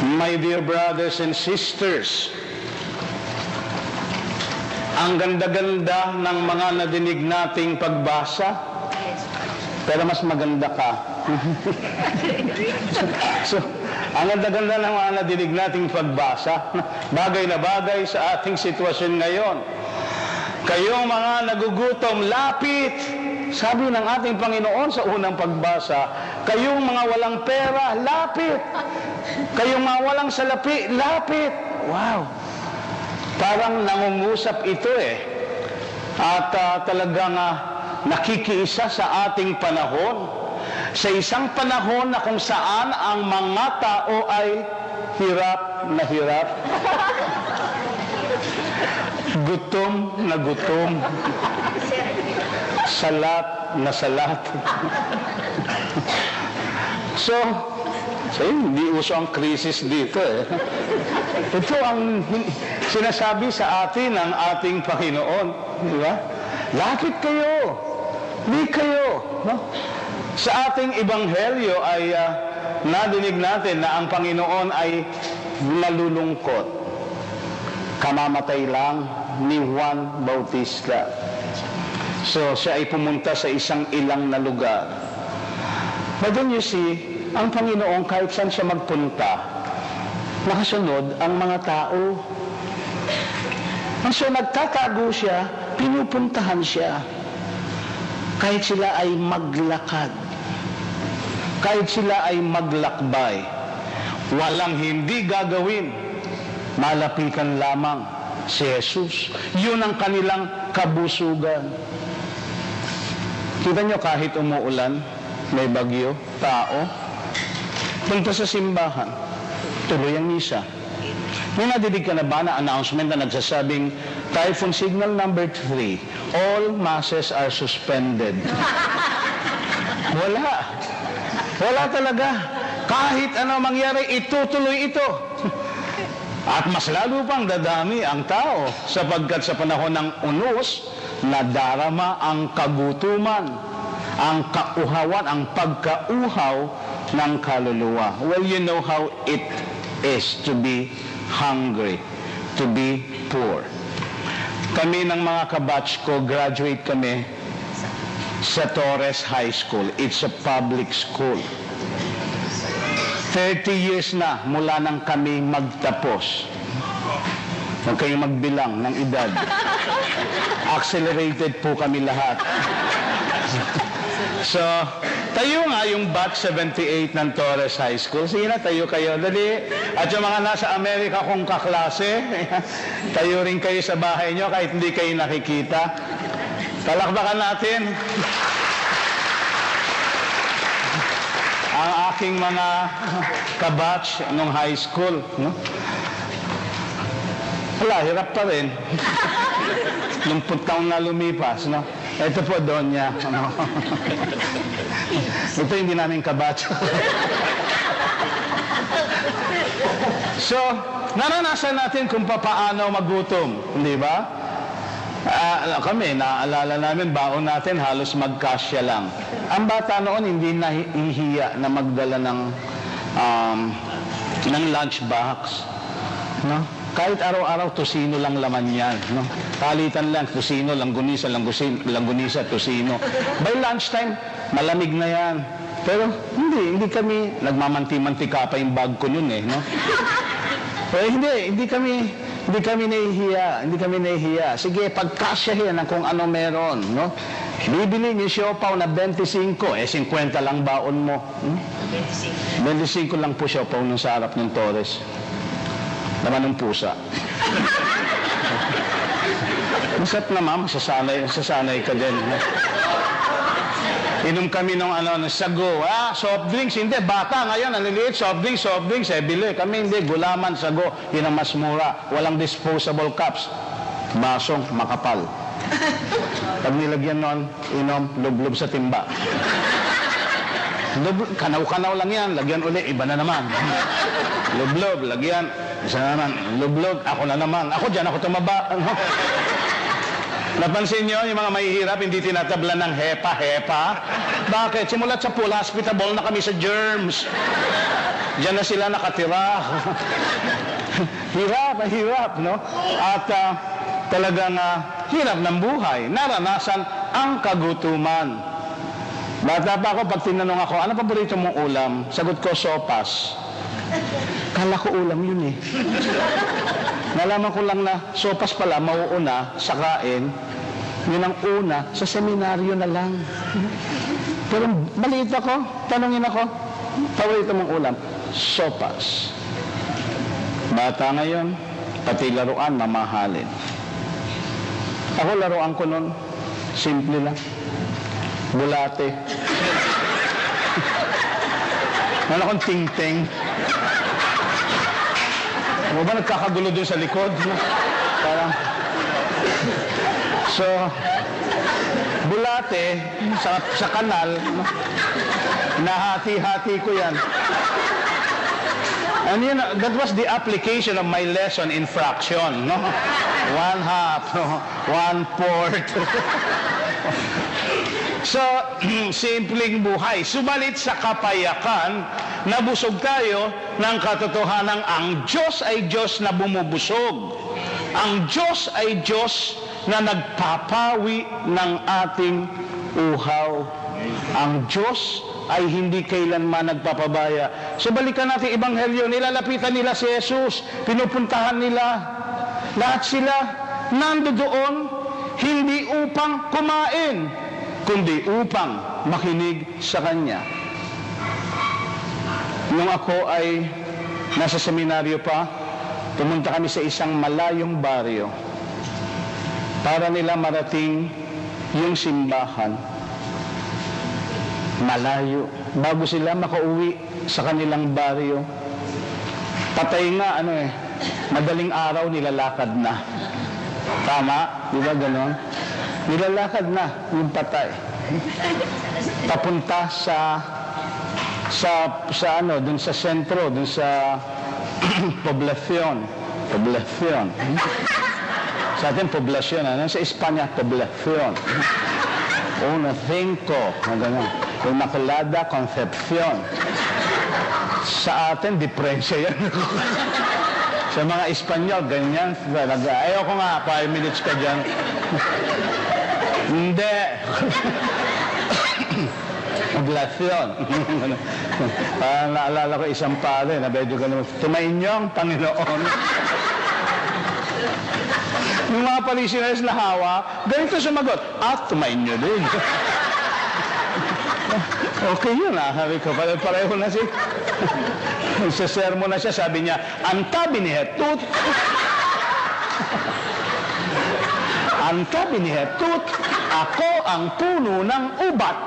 My dear brothers and sisters, ang ganda-ganda ng mga nadinig nating pagbasa, pero mas maganda ka. So, ang ganda-ganda ng mga nadinig nating pagbasa, bagay na bagay sa ating sitwasyon ngayon. Kayong mga nagugutom, lapit! Sabi ng ating Panginoon sa unang pagbasa, kayong mga walang pera, lapit! Kayong mga walang salapi, lapit! Wow! Parang nangungusap ito eh. At talagang nakikiisa sa ating panahon. Sa isang panahon na kung saan ang mga tao ay hirap na hirap. Gutom na gutom. Salat na salat. So, hindi uso ang krisis dito eh. Ito ang sinasabi sa atin ng ating Panginoon. Di ba? Lapit kayo. Di kayo. No? Sa ating ebanghelyo ay nadinig natin na ang Panginoon ay nalulungkot. Kamamatay lang ni Juan Bautista. So, siya ay pumunta sa isang ilang na lugar. But then you see, ang Panginoon kahit saan siya magpunta, nakasunod ang mga tao. And so, nagtatago siya, pinupuntahan siya. Kahit sila ay maglakad. Kahit sila ay maglakbay. Walang hindi gagawin. Malapitan lamang si Jesus. Yun ang kanilang kabusugan. Kita nyo kahit umuulan, may bagyo, tao, punta sa simbahan, tuloy ang misa. May nadidig ka na ba na announcement na nagsasabing, Typhoon signal number 3, all masses are suspended. Wala. Wala talaga. Kahit ano mangyari, itutuloy ito. At mas lalo pang dadami ang tao sapagkat sa panahon ng unos, nadarama ang kagutuman, ang kauhawan, ang pagkauhaw ng kaluluwa. Well, you know how it is to be hungry, to be poor. Kami ng mga kabatch ko, graduate kami sa Torres High School. It's a public school. 30 years na mula nang kami magtapos. Huwag kayong magbilang ng edad. Accelerated po kami lahat. So, tayo nga yung batch 78 ng Torres High School. Sige na, tayo kayo. Dali. At yung mga nasa Amerika kong kaklase, tayo rin kayo sa bahay nyo kahit hindi kayo nakikita. Palakpakan natin ang aking mga kabatch nung high school. No? Wala, hirap pa rin. 10 taon na lumipas, no? Ito po, Donya. Ano? Ito hindi namin kabatch. So, naranasan natin kung paano magutom, di ba? Kami, naaalala namin, baon natin halos magkasya lang. Ang bata noon hindi nahihiya na magdala ng lunch box, no? Kahit araw-araw, tosino lang laman yan. No? Palitan lang, tosino, langgunisa, tosino. By lunchtime, malamig na yan. Pero hindi kami, nagmamanti-mantika pa yung bag ko nun eh. No? Pero hindi kami nahihiya. Sige, pagkasyahin ang kung ano meron. No? Bibili niyo siopaw na 25, 50 lang baon mo. 25 lang po siopaw nung sa harap ng Torres. Naman ng pusa. Masat na ma'am, sasanay ka din. Inom kami ng sago. Soft drinks, hindi. Bata ngayon, naliliit, soft drinks, bili. Kami hindi, gulaman, sago. Yun ang mas mura. Walang disposable cups. Basong, makapal. Pag nilagyan nun, inom, lublob sa timba. Kanaw-kanaw lang yan, lagyan uli, iba na naman. Lublob, lagyan, isa na naman, lublob, ako na naman. Ako dyan, ako tumaba. Napansin nyo, yung mga mahihirap, hindi tinatablan ng hepa. Bakit? Simulat sa pool, hospitable na kami sa germs. Diyan na sila nakatira. Hirap, no? At talagang hirap ng buhay. Naranasan ang kagutuman. Bata pa ako, pag tinanong ako, ano paborito mong ulam? Sagot ko, sopas. Kala ko ulam yun eh. Nalaman ko lang na sopas pala, mauuna sa kain. Yun ang una, sa seminaryo na lang. Pero maliit ako, tanongin ako, paborito mong ulam? Sopas. Bata ngayon, pati laruan, mamahalin. Ako laruan ko nun, simple lang. Bulate. Meron akong ting-ting. Ano ba nagkakagulo doon sa likod? Parang... So, bulate, sa kanal, nahati-hati ko yan. And you know, that was the application of my lesson in fraction, no? 1/2, no? 1/4. So, simpleng buhay. Subalit sa kapayakan, nabusog tayo ng katotohanang ang Diyos ay Diyos na bumubusog. Ang Diyos ay Diyos na nagpapawi ng ating uhaw. Ang Diyos ay hindi kailanman nagpapabaya. So balikan natin Ebanghelyo, nilalapitan nila si Jesus, pinupuntahan nila. Lahat sila nandoon, hindi upang kumain, kundi upang makinig sa Kanya. Nung ako ay nasa seminaryo pa, pumunta kami sa isang malayong baryo para nila marating yung simbahan. Malayo. Bago sila makauwi sa kanilang baryo. Patay nga, madaling araw nilalakad na. Tama? Di ba ganon? Nilalakad na yung patay. Papunta sa dun sa sentro, dun sa poblasyon. Sa atin, poblasyon. Sa Espanya, poblasyon. Una, cinco. Gano'n. Immaculada Concepcion. Sa atin, diferensya yan. Sa mga Espanyol, ganyan. Ayoko nga, 5 minutes ka dyan. Hindi. Poblasyon. Naalala ko isang pare na medyo ganun. Tumainyo ang Panginoon. Yung mga parishioners na hawa, ganito sumagot, tumainyo din. Okay yun sabi ko, pareho na si... Sa sermon na siya, sabi niya, antabi ni Hetut, ako ang puno ng ubat.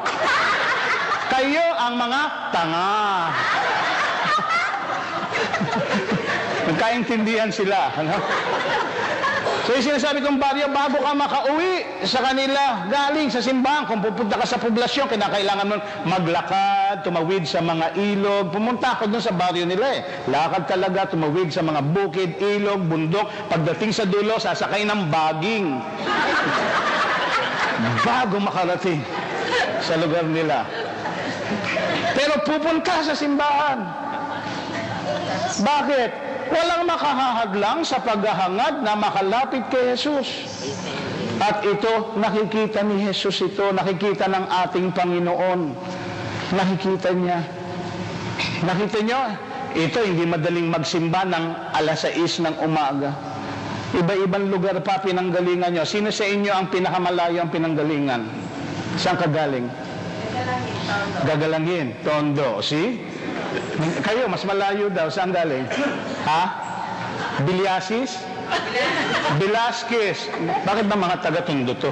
Kayo ang mga tanga. Nagkaintindihan sila. So yung sinasabi kong baryo, bago ka makauwi sa kanila, galing sa simbahan, kung pupunta ka sa poblasyon, kinakailangan mo maglakad, tumawid sa mga ilog. Pumunta ako dun sa baryo nila Lakad talaga, tumawid sa mga bukid, ilog, bundok. Pagdating sa dulo, sasakay ng baging. Bago makarating sa lugar nila. Pero pupunta sa simbahan. Bakit? Walang makahahadlang sa paghahangad na makalapit kay Jesus. At ito, nakikita ni Jesus ito, nakikita ng ating Panginoon. Nakikita niya. Nakita niyo, ito hindi madaling magsimba ng 6:00 ng umaga. Iba-ibang lugar pa pinanggalingan niyo. Sino sa inyo ang pinakamalayo ang pinanggalingan? Saan ka galing? Gagalangin. Tondo. See? Kayo, mas malayo daw. Saan galing? Bilyasis? Velasquez. Bakit ba mga taga-Tondo to?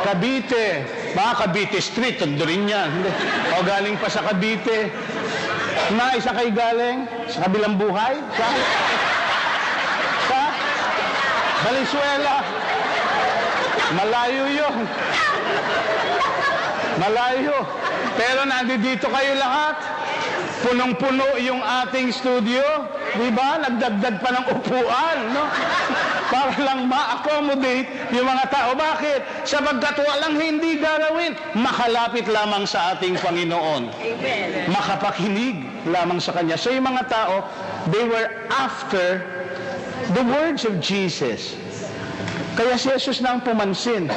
Cavite. Baka Cavite Street, Tondo rin yan. O galing pa sa Cavite. Isa kayo galing? Sa kabilang buhay? Sa Valenzuela. Malayo yun. Malayo. Pero nandito kayo lahat. Punong-puno yung ating studio. Di ba? Nagdagdag pa ng upuan, no? Para lang ma-accommodate yung mga tao. Bakit? Sapagkat walang hindi gagawin. Makalapit lamang sa ating Panginoon. Amen. Makapakinig lamang sa Kanya. So yung mga tao, they were after the words of Jesus. Kaya si Jesus na ang pumansin.